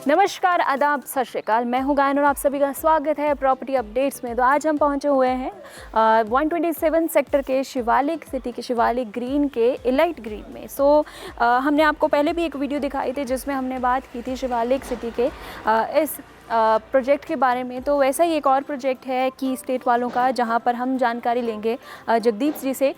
नमस्कार, आदाब, सत श्री अकाल। मैं हूं गायन और आप सभी का स्वागत है प्रॉपर्टी अपडेट्स में। तो आज हम पहुंचे हुए हैं 127 सेक्टर के शिवालिक सिटी के शिवालिक ग्रीन के इलाइट ग्रीन में। हमने आपको पहले भी एक वीडियो दिखाई थी जिसमें हमने बात की थी शिवालिक सिटी के इस प्रोजेक्ट के बारे में। तो वैसा ही एक और प्रोजेक्ट है की स्टेट वालों का, जहाँ पर हम जानकारी लेंगे जगदीप जी से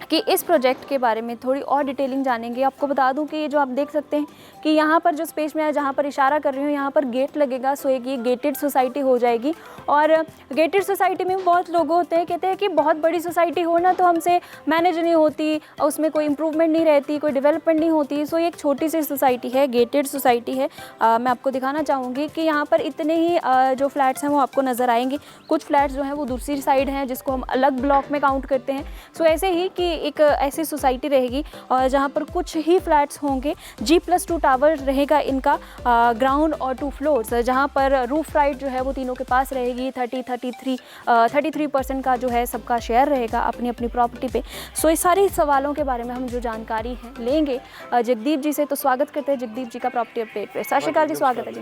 कि इस प्रोजेक्ट के बारे में थोड़ी और डिटेलिंग जानेंगे। आपको बता दूं कि ये जो आप देख सकते हैं कि यहाँ पर जो स्पेस में है, जहाँ पर इशारा कर रही हूँ, यहाँ पर गेट लगेगा। सो एक ये गेटेड सोसाइटी हो जाएगी। और गेटेड सोसाइटी में बहुत लोग होते हैं, कहते हैं कि बहुत बड़ी सोसाइटी हो ना तो हमसे मैनेज नहीं होती, उसमें कोई इंप्रूवमेंट नहीं रहती, कोई डेवलपमेंट नहीं होती। सो एक छोटी सी सोसाइटी है, गेटेड सोसाइटी है। मैं आपको दिखाना चाहूँगी कि यहाँ पर इतने ही जो फ्लैट्स हैं वो आपको नज़र आएंगे। कुछ फ्लैट्स जो हैं वो दूसरी साइड हैं जिसको हम अलग ब्लॉक में काउंट करते हैं। सो ऐसे ही कि एक ऐसी सोसाइटी रहेगी और जहाँ पर कुछ ही फ्लैट्स होंगे। G+2 टावर रहेगा इनका, ग्राउंड और 2 फ्लोर्स, जहाँ पर रूफ राइट जो है वो तीनों के पास रहेगी। 33% का जो है सबका शेयर रहेगा अपनी अपनी प्रॉपर्टी पे। सो इस सारे सवालों के बारे में हम जो जानकारी है लेंगे जगदीप जी से। तो स्वागत करते हैं जगदीप जी का प्रॉपर्टी अपडेट पे। सत श्री अकाल जी, स्वागत है जी।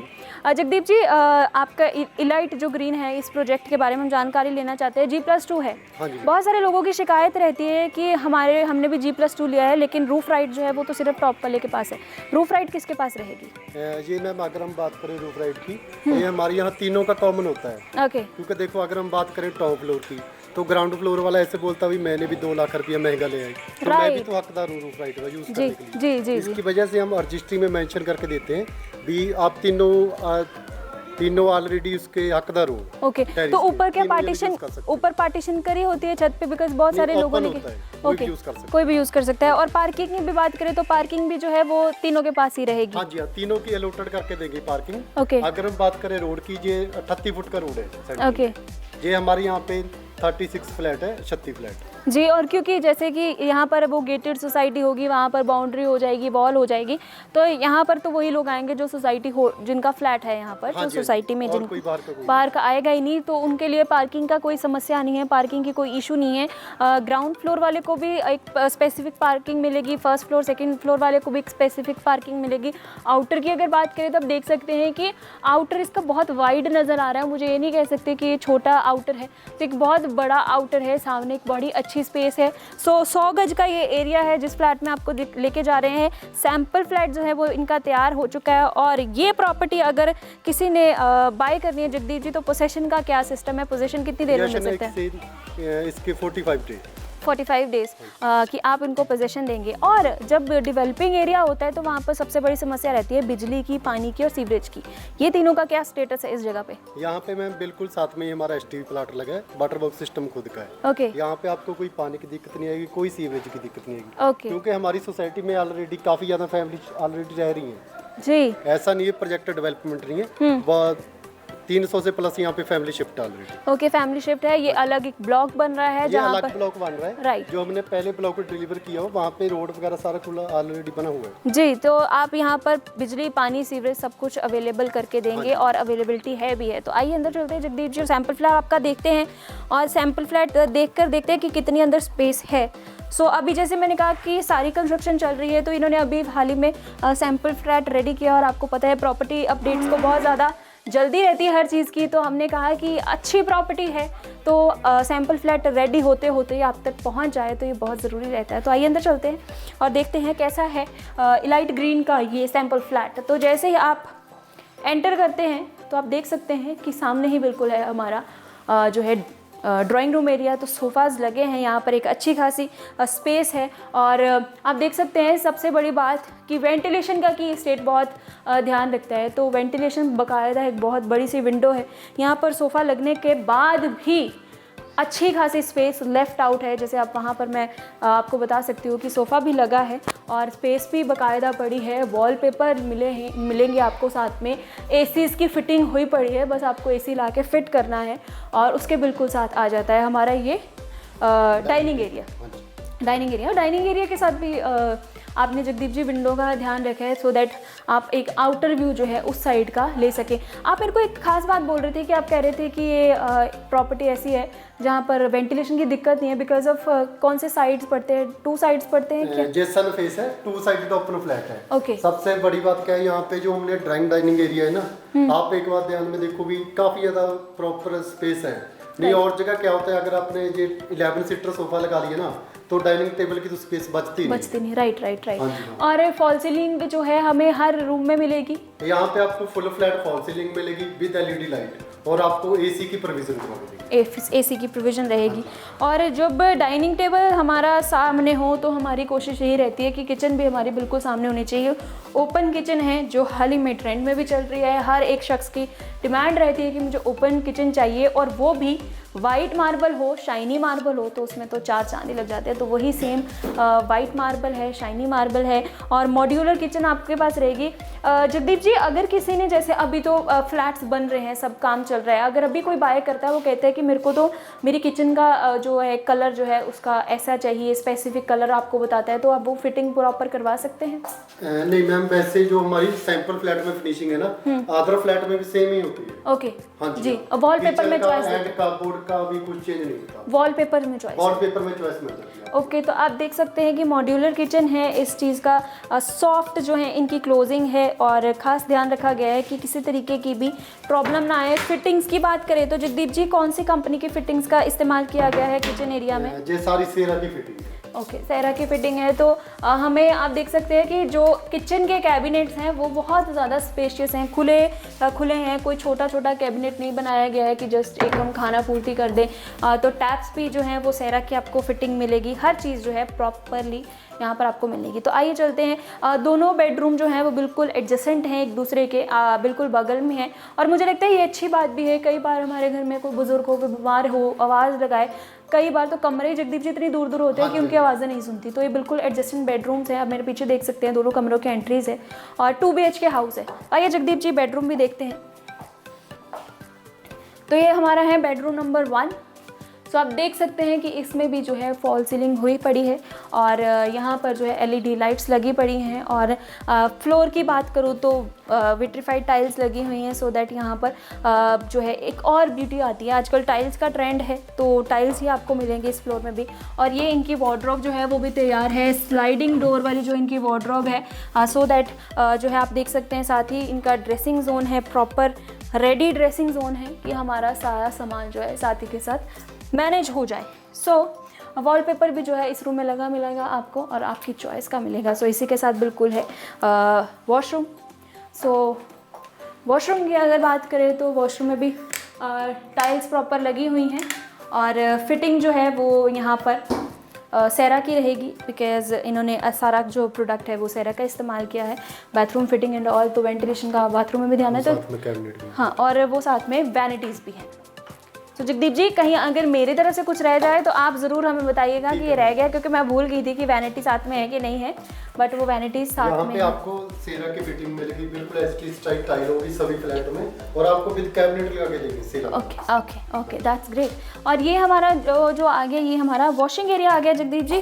जगदीप जी, आपका इलाइट जो ग्रीन है, इस प्रोजेक्ट के बारे में हम जानकारी लेना चाहते हैं। G+2 है। बहुत सारे लोगों की शिकायत रहती है कि हमने भी G+2 लिया है, लेकिन रूफ राइट जो है वो तो सिर्फ टॉप वाले के पास है। रूफ राइट किसके पास रहेगी? ये मैम अगर हम बात करें रूफ राइट की, ये हमारे यहाँ तीनों का कॉमन होता है। ओके। क्योंकि देखो अगर हम बात करें टॉप फ्लोर की, तो ग्राउंड फ्लोर वाला ऐसे बोलता भी मैंने भी 2 लाख रुपया महंगा ले आई, तो मैं भी तो हकदार हूँ रूफ राइट का यूज करने के लिए। जी। इसकी वजह से हम रजिस्ट्री में मेंशन करके देते हैं भी आप तीनों ऑलरेडी उसके हकदार हो। ओके। तो ऊपर क्या पार्टीशन करी होती है छत पे? बिकॉज बहुत सारे लोगों ने कोई भी यूज कर सकता है। और पार्किंग की भी बात करें तो पार्किंग भी जो है वो तीनों के पास ही रहेगी। हाँ जी, हाँ, तीनों की अलॉटेड करके देंगे पार्किंग। ओके। अगर हम बात करें रोड की, ये 38 फुट का रोड है। ओके। ये हमारे यहाँ पे 36 फ्लैट है, 36 फ्लैट जी। और क्योंकि जैसे कि यहाँ पर वो गेटेड सोसाइटी होगी, वहाँ पर बाउंड्री हो जाएगी, वॉल हो जाएगी, तो यहाँ पर तो वही लोग आएंगे जो सोसाइटी हो, जिनका फ्लैट है यहाँ पर। हाँ जो सोसाइटी में जिन बाहर का आएगा ही नहीं, तो उनके लिए पार्किंग का कोई समस्या नहीं है, पार्किंग की कोई इशू नहीं है। ग्राउंड फ्लोर वाले को भी एक स्पेसिफिक पार्किंग मिलेगी, फर्स्ट फ्लोर सेकेंड फ्लोर वाले को भी एक स्पेसिफिक पार्किंग मिलेगी। आउटर की अगर बात करें तो आप देख सकते हैं कि आउटर इसका बहुत वाइड नज़र आ रहा है। मुझे ये नहीं कह सकते कि ये छोटा आउटर है, तो एक बहुत बड़ा आउटर है, सामने एक बड़ी अच्छी स्पेस है। 100 गज का ये एरिया है जिस फ्लैट में आपको लेके जा रहे हैं। सैंपल फ्लैट जो है वो इनका तैयार हो चुका है। और ये प्रॉपर्टी अगर किसी ने बाय करनी है जगदीप जी, तो पोसेशन का क्या सिस्टम है? पोसेशन कितनी देर में मिल सकता है? इसके 45 डेज कि आप इनको पोजेशन देंगे। और जब डेवलपिंग एरिया होता है तो वहाँ पर सबसे बड़ी समस्या रहती है बिजली की, पानी की और सीवरेज की। ये तीनों का क्या स्टेटस है इस जगह पे? यहाँ पे मैम बिल्कुल साथ में ही हमारा STV प्लाट लगा है, वाटर बॉक्स सिस्टम खुद का है। ओके। यहाँ पे आपको कोई पानी की दिक्कत नहीं आएगी, कोई सीवरेज की दिक्कत नहीं आएगी। ओके। क्योंकि हमारी सोसाइटी में ऑलरेडी काफी ज्यादा फैमिली ऑलरेडी रह रही है जी। ऐसा नहीं है प्रोजेक्ट डेवलपमेंट नहीं है, बहुत 300 से प्लस यहाँ पे family shift already. Okay, family shift है। ये अलग एक ब्लॉक बन रहा है, जहाँ पर ब्लॉक बन रहा है। राइट। जो हमने पहले ब्लॉक को डिलीवर किया हो, वहाँ पे रोड वगैरह सारा खुला ऑलरेडी बना हुआ है जी। तो आप यहाँ पर बिजली, पानी, सीवरेज सब कुछ अवेलेबल करके देंगे और अवेलेबिलिटी है भी है। तो आइए अंदर चलते हैं जगदीप जी, सैंपल फ्लैट आपका देखते हैं और सैंपल फ्लैट देखते हैं कि कितनी अंदर स्पेस है। अभी जैसे मैंने कहा कि सारी कंस्ट्रक्शन चल रही है, तो इन्होंने अभी हाल ही में सैंपल फ्लैट रेडी किया। और आपको पता है प्रॉपर्टी अपडेट्स को बहुत ज़्यादा जल्दी रहती है हर चीज़ की, तो हमने कहा कि अच्छी प्रॉपर्टी है तो सैंपल फ्लैट रेडी होते होते ही आप तक पहुंच जाए, तो ये बहुत ज़रूरी रहता है। तो आइए अंदर चलते हैं और देखते हैं कैसा है इलाइट ग्रीन का ये सैंपल फ्लैट। तो जैसे ही आप एंटर करते हैं तो आप देख सकते हैं कि सामने ही बिल्कुल है हमारा जो है ड्राइंग रूम एरिया। तो सोफ़ाज़ लगे हैं यहाँ पर, एक अच्छी खासी स्पेस है। और आप देख सकते हैं सबसे बड़ी बात कि वेंटिलेशन का कि स्टेट बहुत ध्यान रखता है। तो वेंटिलेशन बाकायदा एक बहुत बड़ी सी विंडो है यहाँ पर। सोफ़ा लगने के बाद भी अच्छी खासी स्पेस लेफ़्ट आउट है। जैसे आप वहाँ पर मैं आपको बता सकती हूँ कि सोफ़ा भी लगा है और स्पेस भी बाकायदा पड़ी है। वॉलपेपर मिलेंगे आपको साथ में। एसीज़ की फिटिंग हुई पड़ी है, बस आपको एसी ला के फिट करना है और उसके बिल्कुल साथ आ जाता है हमारा ये डाइनिंग एरिया। डाइनिंग एरिया के साथ भी आपने जगदीप जी विंडो का ध्यान रखा है सो दैट आप एक आउटर व्यू जो है उस साइड का ले सकें। आप मेरे को एक खास बात बोल रहे थे कि आप कह रहे थे कि ये प्रॉपर्टी ऐसी है जहाँ पर वेंटिलेशन की दिक्कत नहीं है बिकॉज ऑफ कौन से साइड्स पड़ते हैं, 2 साइड्स पड़ते हैं क्या? जे सन फेस है, 2 साइडेड ओपन फ्लैट है। ओके। सबसे बड़ी बात क्या है, यहाँ पे जो हमने ड्राइंग डाइनिंग एरिया है ना, आप एक बात ध्यान में देखो भी काफी ज्यादा प्रॉपर स्पेस है। नहीं और जगह क्या होता है, अगर आपने ये 11 सीटर सोफा लगा लिया ना तो डाइनिंग टेबल की तो स्पेस बचती नहीं। राइट। हाँ जी, हाँ। और फॉल सीलिंग जो है हमें हर रूम में मिलेगी? यहाँ पे आपको फुल फ्लैट फॉल सीलिंग मिलेगी विद एलईडी लाइट और आपको एसी की प्रोविजन करवा देंगे। एसी की प्रोविजन रहेगी। और जब डाइनिंग टेबल हमारा सामने हो तो हमारी कोशिश यही रहती है कि किचन भी हमारी बिल्कुल सामने होनी चाहिए। ओपन किचन है जो हाल ही में ट्रेंड में भी चल रही है, हर एक शख्स की डिमांड रहती है कि मुझे ओपन किचन चाहिए और वो भी वाइट मार्बल हो, शाइनी मार्बल हो तो उसमें तो 4 चांद ही लग जाते हैं। तो वही सेम वाइट मार्बल है, शाइनी मार्बल है और मॉड्यूलर किचन आपके पास रहेगी। जगदीप जी, अगर किसी ने जैसे अभी तो फ्लैट्स बन रहे हैं, सब काम चल रहा है, अगर अभी कोई बाय करता है, वो कहता है कि मेरे को तो मेरी किचन का जो है कलर जो है उसका ऐसा चाहिए, स्पेसिफिक कलर आपको बताता है, तो आप वो फिटिंग प्रॉपर करवा सकते हैं? नहीं मैम, वैसे जो हमारी सैंपल फ्लैट में फिनिशिंग है ना, अदर फ्लैट में भी सेम ही होती है। ओके। हाँ जी। वॉलपेपर में चॉइस है, कपबोर्ड का भी कुछ चेंज नहीं होता। वॉलपेपर में चॉइस मिल जाती है। ओके। तो आप देख सकते हैं कि मॉड्यूलर किचन है, इस चीज़ का सॉफ्ट जो है इनकी क्लोजिंग है और ख़ास ध्यान रखा गया है कि किसी तरीके की भी प्रॉब्लम ना आए। फिटिंग्स की बात करें तो जगदीप जी, कौन सी कंपनी की फिटिंग्स का इस्तेमाल किया गया है किचन एरिया में? ये सारी सेरा की फिटिंग है। ओके, सेरा की फिटिंग है। तो हमें आप देख सकते हैं कि जो किचन के कैबिनेट्स हैं वो बहुत ज़्यादा स्पेशियस हैं, खुले हैं। कोई छोटा छोटा कैबिनेट नहीं बनाया गया है कि जस्ट एक हम खाना पूर्ति कर दें। तो टैप्स भी जो हैं वो सेरा की आपको फिटिंग मिलेगी, हर चीज़ जो है प्रॉपरली यहाँ पर आपको मिलेगी। तो आइए चलते हैं। दोनों बेडरूम जो हैं वो बिल्कुल एडजेसेंट हैं एक दूसरे के, बिल्कुल बगल में हैं और मुझे लगता है ये अच्छी बात भी है। कई बार हमारे घर में कोई बुजुर्ग हो, कोई बीमार हो, आवाज़ लगाए, कई बार तो कमरे जगदीप जी इतनी दूर होते हैं कि उनकी आवाज़ें नहीं सुनती। तो ये बिल्कुल एडजेसेंट बेडरूम्स हैं। आप मेरे पीछे देख सकते हैं, दोनों कमरों के एंट्रीज है और 2 BHK हाउस है। आइए जगदीप जी बेडरूम भी देखते हैं। तो ये हमारा है बेडरूम नंबर 1। तो आप देख सकते हैं कि इसमें भी जो है फॉल सीलिंग हुई पड़ी है और यहाँ पर जो है LED लाइट्स लगी पड़ी हैं और फ्लोर की बात करूँ तो विट्रीफाइड टाइल्स लगी हुई हैं सो दैट यहाँ पर जो है एक और ब्यूटी आती है। आजकल टाइल्स का ट्रेंड है तो टाइल्स ही आपको मिलेंगे इस फ्लोर में भी। और ये इनकी वार्डरोब जो है वो भी तैयार है, स्लाइडिंग डोर वाली जो इनकी वार्डरोब है सो दैट जो है आप देख सकते हैं। साथ ही इनका ड्रेसिंग जोन है, प्रॉपर रेडी ड्रेसिंग जोन है कि हमारा सारा सामान जो है साथ ही के साथ मैनेज हो जाए। वॉलपेपर भी जो है इस रूम में लगा मिलेगा आपको और आपकी चॉइस का मिलेगा। इसी के साथ बिल्कुल है वॉशरूम। वॉशरूम की अगर बात करें तो वॉशरूम में भी टाइल्स प्रॉपर लगी हुई हैं और फिटिंग जो है वो यहाँ पर सेरा की रहेगी बिकॉज इन्होंने सारा जो प्रोडक्ट है वो सेरा का इस्तेमाल किया है। बाथरूम फिटिंग एंड ऑल, तो वेंटिलेशन का बाथरूम में भी ध्यान है तो हाँ, और वो साथ में वैनिटीज़ भी हैं। तो जगदीप जी, कहीं अगर मेरी तरफ से कुछ रह जाए तो आप ज़रूर हमें बताइएगा कि ये रह गया, क्योंकि मैं भूल गई थी कि वैनिटी साथ में है कि नहीं है, बट वो वैनिटीज साथ में है। आपको सेरा की फिटिंग मिलेगी, बिल्कुल एसटी टाइप टाइल होगी सभी फ्लैट में और आपको विद कैबिनेट लगा के देंगे सेरा। Okay, that's great. और ये हमारा जो आ गया, ये हमारा वॉशिंग एरिया आ गया जगदीप जी।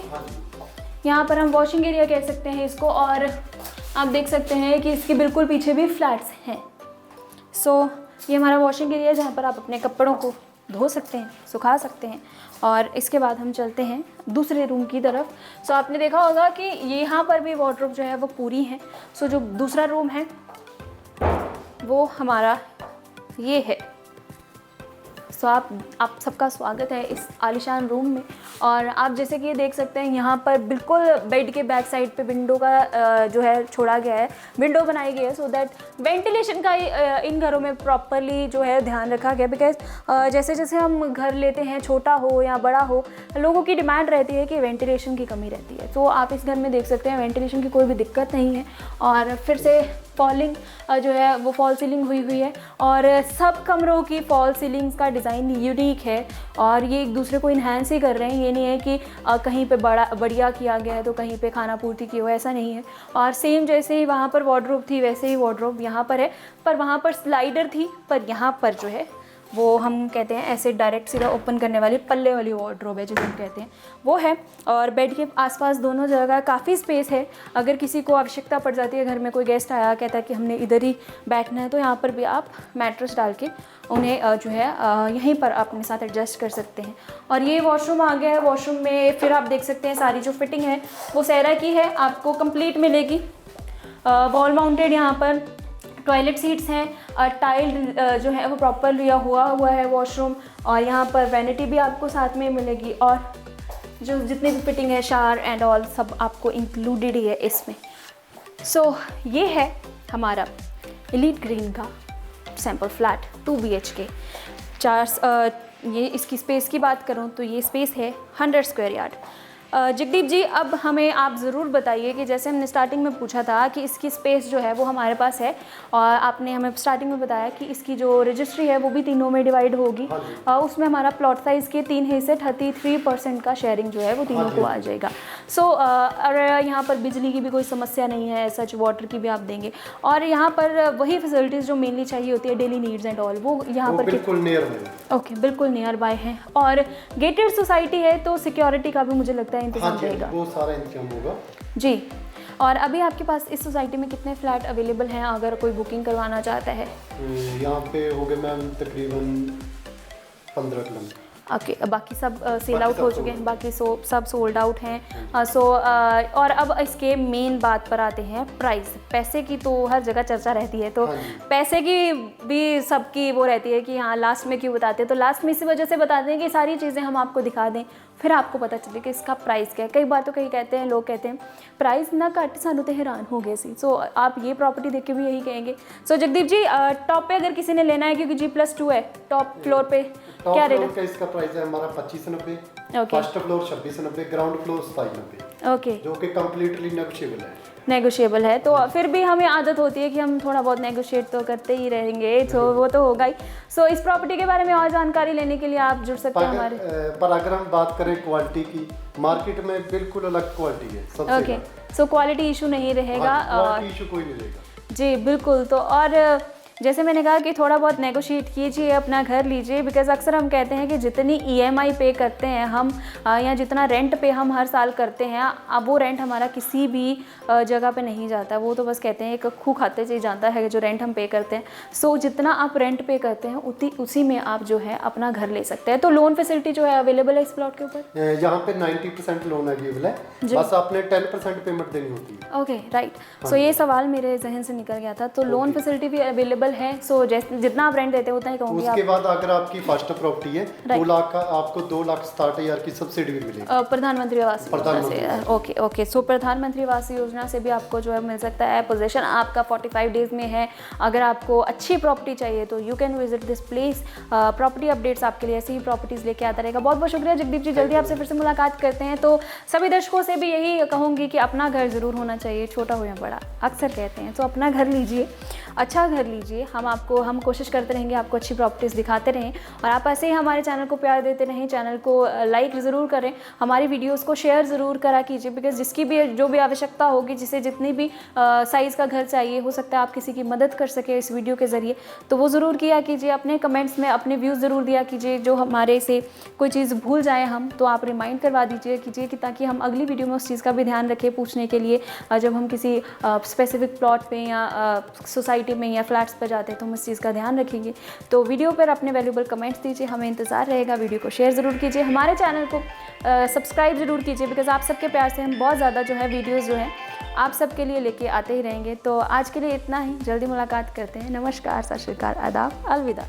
यहाँ पर हम वॉशिंग एरिया कह सकते हैं इसको और आप देख सकते हैं कि इसके बिल्कुल पीछे भी फ्लैट्स हैं। ये हमारा वॉशिंग एरिया जहाँ पर आप अपने कपड़ों को धो सकते हैं, सुखा सकते हैं। और इसके बाद हम चलते हैं दूसरे रूम की तरफ। आपने देखा होगा कि यहाँ पर भी वार्डरोब जो है वो पूरी है। जो दूसरा रूम है वो हमारा ये है। आप सबका स्वागत है इस आलीशान रूम में। और आप जैसे कि ये देख सकते हैं यहाँ पर बिल्कुल बेड के बैक साइड पे विंडो का जो है छोड़ा गया है, विंडो बनाई गई है सो दैट वेंटिलेशन का इन घरों में प्रॉपरली जो है ध्यान रखा गया। बिकॉज जैसे जैसे हम घर लेते हैं, छोटा हो या बड़ा हो, लोगों की डिमांड रहती है कि वेंटिलेशन की कमी रहती है। तो आप इस घर में देख सकते हैं वेंटिलेशन की कोई भी दिक्कत नहीं है। और फिर से फॉलिंग जो है वो फॉल सीलिंग हुई है और सब कमरों की फॉल सीलिंग्स का डिज़ाइन यूनिक है और ये एक दूसरे को इन्हांस ही कर रहे हैं। ये नहीं है कि कहीं पे बढ़िया किया गया है तो कहीं पे खाना पूर्ति की हो, ऐसा नहीं है। और सेम जैसे ही वहाँ पर वार्डरोब थी वैसे ही वार्डरोब यहाँ पर है, पर वहाँ पर स्लाइडर थी, पर यहाँ पर जो है वो हम कहते हैं ऐसे डायरेक्ट सीधा ओपन करने वाली पल्ले वाली वार्डरोब है जिसे हम कहते हैं, वो है। और बेड के आसपास दोनों जगह काफ़ी स्पेस है। अगर किसी को आवश्यकता पड़ जाती है, घर में कोई गेस्ट आया कहता है कि हमने इधर ही बैठना है, तो यहाँ पर भी आप मैट्रेस डाल के उन्हें जो है यहीं पर अपने साथ एडजस्ट कर सकते हैं। और ये वॉशरूम आ गया है। वॉशरूम में फिर आप देख सकते हैं सारी जो फिटिंग है वो सेरा की है, आपको कंप्लीट मिलेगी। वॉल माउंटेड यहाँ पर टॉयलेट सीट्स हैं, टाइल्ड जो है वो प्रॉपर लिया हुआ है वॉशरूम। और यहाँ पर वैनिटी भी आपको साथ में मिलेगी, और जो जितनी भी फिटिंग है शावर एंड ऑल सब आपको इंक्लूडेड ही है इसमें। सो ये है हमारा एलीट ग्रीन का सैम्पल फ्लैट 2 BHK। ये इसकी स्पेस की बात करूँ तो ये स्पेस है 100 स्क्वायर यार्ड। जगदीप जी, अब हमें आप ज़रूर बताइए कि जैसे हमने स्टार्टिंग में पूछा था कि इसकी स्पेस जो है वो हमारे पास है, और आपने हमें स्टार्टिंग में बताया कि इसकी जो रजिस्ट्री है वो भी तीनों में डिवाइड होगी, उसमें हमारा प्लॉट साइज़ के 3 हिस्से 33% का शेयरिंग जो है वो तीनों को आ जाएगा। सो और यहाँ पर बिजली की भी कोई समस्या नहीं है, सच वाटर की भी आप देंगे, और यहाँ पर वही फैसिलिटीज़ जो मेनली चाहिए होती है डेली नीड्स एंड ऑल वो यहाँ पर बिल्कुल नियर बाय। ओके, बिल्कुल नियर बाय है। और गेटेड सोसाइटी है तो सिक्योरिटी का भी मुझे लगता है इंतजाम रहेगा। वो सारा इंतजाम होगा जी। और अभी आपके पास इस सोसाइटी में कितने फ्लैट अवेलेबल हैं अगर कोई बुकिंग करवाना चाहता है? यहाँ पे हो गए मैम तकरीबन 15 किलोमीटर। ओके, बाकी सब सेल आउट हो चुके हैं, बाकी सब सोल्ड आउट हैं। और अब इसके मेन बात पर आते हैं, प्राइस। पैसे की तो हर जगह चर्चा रहती है, तो पैसे की भी सबकी वो रहती है कि हाँ लास्ट में क्यों बताते हैं, तो लास्ट में इसी वजह से बताते हैं कि सारी चीज़ें हम आपको दिखा दें, फिर आपको पता चले कि इसका प्राइस क्या है। कई बार तो कई कहते हैं, लोग कहते हैं प्राइस ना घट सानू तो हैरान हो गए सी। सो आप ये प्रॉपर्टी देख के भी यही कहेंगे। सो जगदीप जी, टॉप पे अगर किसी ने लेना है, क्योंकि G+2 है, टॉप फ्लोर पे क्या रेट है? इसका प्राइस है हमारा 2590, okay, first floor 2690, ground floor 2790, okay, जो कि कंप्लीटली नेगोशिएबल है। नेगोशिएबल है, तो फिर भी हमें आदत होती है कि हम थोड़ा बहुत नेगोशिएट तो करते ही रहेंगे, तो वो तो होगा ही। सो इस प्रॉपर्टी के बारे में और जानकारी लेने के लिए आप जुड़ सकते हैं हमारे। पर अगर हम बात करें क्वालिटी की, मार्केट में बिल्कुल अलग क्वालिटी है सबसे। ओके, सो क्वालिटी इशू नहीं रहेगा, क्वालिटी इशू कोई नहीं रहेगा जी बिल्कुल। तो और जैसे मैंने कहा कि थोड़ा बहुत नेगोशिएट कीजिए, अपना घर लीजिए, बिकॉज अक्सर हम कहते हैं कि जितनी EMI पे करते हैं हम या जितना रेंट पे हम हर साल करते हैं, अब वो रेंट हमारा किसी भी जगह पे नहीं जाता, वो तो बस कहते हैं एक खू खाते से ही जाता है जो रेंट हम पे करते हैं। सो जितना आप रेंट पे करते हैं उसी में आप जो है अपना घर ले सकते हैं। तो लोन फैसिलिटी जो है अवेलेबल है इस प्लॉट के ऊपर? यहाँ पे 90% लोन अवेलेबल है, बस आपने 10% पेमेंट देनी होती है। Okay, right. सो ये सवाल मेरे जहन से निकल गया था। तो लोन फैसिलिटी भी अवेलेबल है। सो जैसे जितना आप रेंट देते हैं उतना ही कहूँगी। उसके बाद अगर आपकी फर्स्ट प्रॉपर्टी है 2 लाख का, आपको 2,60,000 की सब्सिडी भी मिलेगी प्रधानमंत्री आवास योजना से। ओके ओके, सो प्रधानमंत्री आवास योजना से भी आपको जो है मिल सकता है। पोजीशन आपका 45 डेज में है। अगर आपको अच्छी प्रॉपर्टी चाहिए तो you can visit this place. Property updates आपके लिए ऐसी ही प्रॉपर्टीज़ लेके आता रहेगा। बहुत बहुत शुक्रिया जगदीप जी, जल्दी आपसे फिर से मुलाकात करते हैं। तो सभी दर्शकों से भी यही कहूँगी कि अपना घर ज़रूर होना चाहिए, छोटा हो या बड़ा, अक्सर कहते हैं। तो अपना घर लीजिए, अच्छा घर लीजिए। हम कोशिश करते रहेंगे आपको अच्छी प्रॉपर्टीज़ दिखाते रहें, और आप ऐसे ही हमारे चैनल को प्यार देते रहें। चैनल को लाइक ज़रूर करें, हमारी वीडियोस को शेयर ज़रूर करा कीजिए, बिकॉज जिसकी भी जो भी आवश्यकता होगी, जिसे जितनी भी साइज़ का घर चाहिए, हो सकता है आप किसी की मदद कर सके इस वीडियो के ज़रिए, तो वो ज़रूर किया कीजिए। अपने कमेंट्स में अपने व्यूज़ ज़रूर दिया कीजिए। जो हमारे से कोई चीज़ भूल जाए हम, तो आप रिमाइंड करवा दीजिए कीजिए कि ताकि हम अगली वीडियो में उस चीज़ का भी ध्यान रखें पूछने के लिए। जब हम किसी स्पेसिफिक प्लॉट पे या सोसाइटी में या फ्लैट्स पर जाते हैं तो हम इस चीज़ का ध्यान रखेंगे। तो वीडियो पर अपने वैल्यूबल कमेंट्स दीजिए, हमें इंतज़ार रहेगा। वीडियो को शेयर ज़रूर कीजिए, हमारे चैनल को सब्सक्राइब ज़रूर कीजिए, बिकॉज आप सबके प्यार से हम बहुत ज़्यादा जो है वीडियोज़ जो हैं आप सबके लिए लेके आते ही रहेंगे। तो आज के लिए इतना ही, जल्दी मुलाकात करते हैं। नमस्कार, सत श्री अकाल, आदाब, अलविदा।